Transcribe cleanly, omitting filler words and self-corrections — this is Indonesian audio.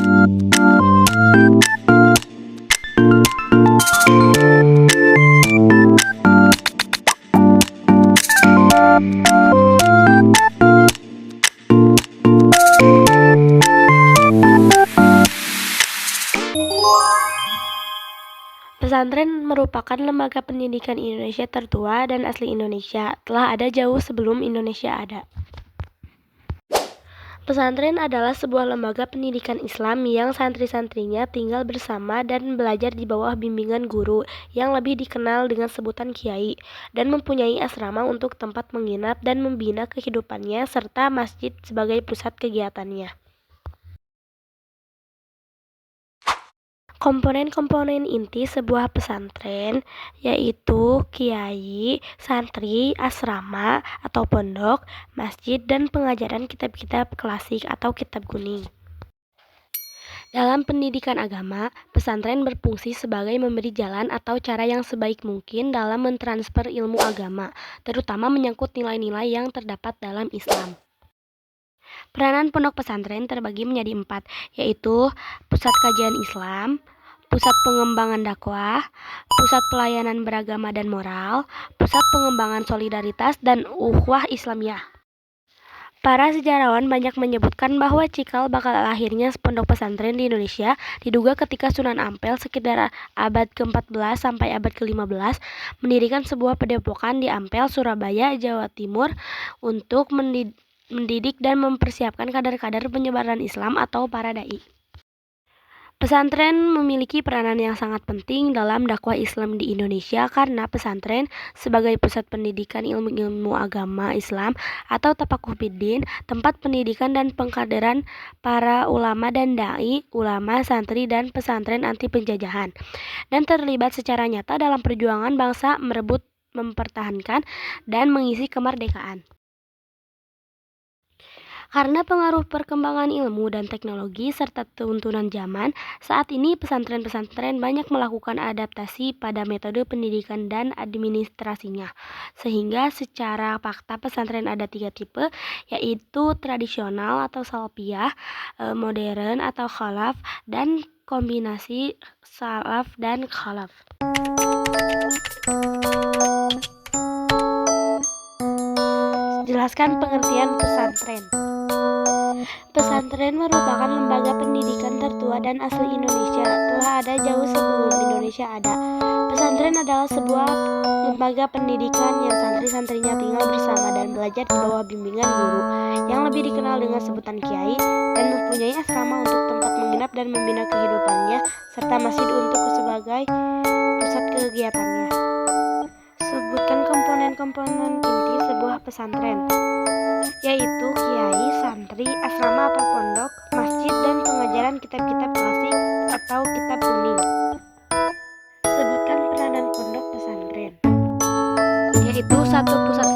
Pesantren merupakan lembaga pendidikan Indonesia tertua dan asli Indonesia, telah ada jauh sebelum Indonesia ada. Pesantren adalah sebuah lembaga pendidikan Islam yang santri-santrinya tinggal bersama dan belajar di bawah bimbingan guru yang lebih dikenal dengan sebutan kiai, dan mempunyai asrama untuk tempat menginap dan membina kehidupannya serta masjid sebagai pusat kegiatannya. Komponen-komponen inti sebuah pesantren yaitu kiai, santri, asrama atau pondok, masjid, dan pengajaran kitab-kitab klasik atau kitab kuning. Dalam pendidikan agama, pesantren berfungsi sebagai memberi jalan atau cara yang sebaik mungkin dalam mentransfer ilmu agama, terutama menyangkut nilai-nilai yang terdapat dalam Islam. Peranan pondok pesantren terbagi menjadi 4, yaitu pusat kajian Islam, pusat pengembangan dakwah, pusat pelayanan beragama dan moral, pusat pengembangan solidaritas, dan ukhuwah Islamiyah. Para sejarawan banyak menyebutkan bahwa cikal bakal lahirnya pondok pesantren di Indonesia diduga ketika Sunan Ampel sekitar abad ke-14 sampai abad ke-15 mendirikan sebuah padepokan di Ampel, Surabaya, Jawa Timur untuk mendidik dan mempersiapkan kader-kader penyebaran Islam atau para dai. Pesantren memiliki peranan yang sangat penting dalam dakwah Islam di Indonesia karena pesantren sebagai pusat pendidikan ilmu-ilmu agama Islam atau tafakuh fiddin, tempat pendidikan dan pengkaderan para ulama dan dai, ulama, santri, dan pesantren anti penjajahan, dan terlibat secara nyata dalam perjuangan bangsa merebut, mempertahankan, dan mengisi kemerdekaan. Karena pengaruh perkembangan ilmu dan teknologi serta tuntunan zaman, saat ini pesantren-pesantren banyak melakukan adaptasi pada metode pendidikan dan administrasinya. Sehingga secara fakta pesantren ada 3 tipe, yaitu tradisional atau salafiyah, modern atau khalaf, dan kombinasi salaf dan khalaf. Jelaskan pengertian pesantren. Pesantren merupakan lembaga pendidikan tertua dan asli Indonesia, telah ada jauh sebelum Indonesia ada. Pesantren adalah sebuah lembaga pendidikan yang santri-santrinya tinggal bersama dan belajar di bawah bimbingan guru, yang lebih dikenal dengan sebutan kiai, dan mempunyai asrama untuk tempat menginap dan membina kehidupannya, serta masjid untuk sebagai pusat kegiatannya. Sebutkan komponen-komponen inti sebuah pesantren, yaitu kiai, santri, asrama atau pondok, masjid, dan pengajaran kitab-kitab klasik atau kitab kuning. Sebutkan peranan pondok pesantren, yaitu 1. Pusat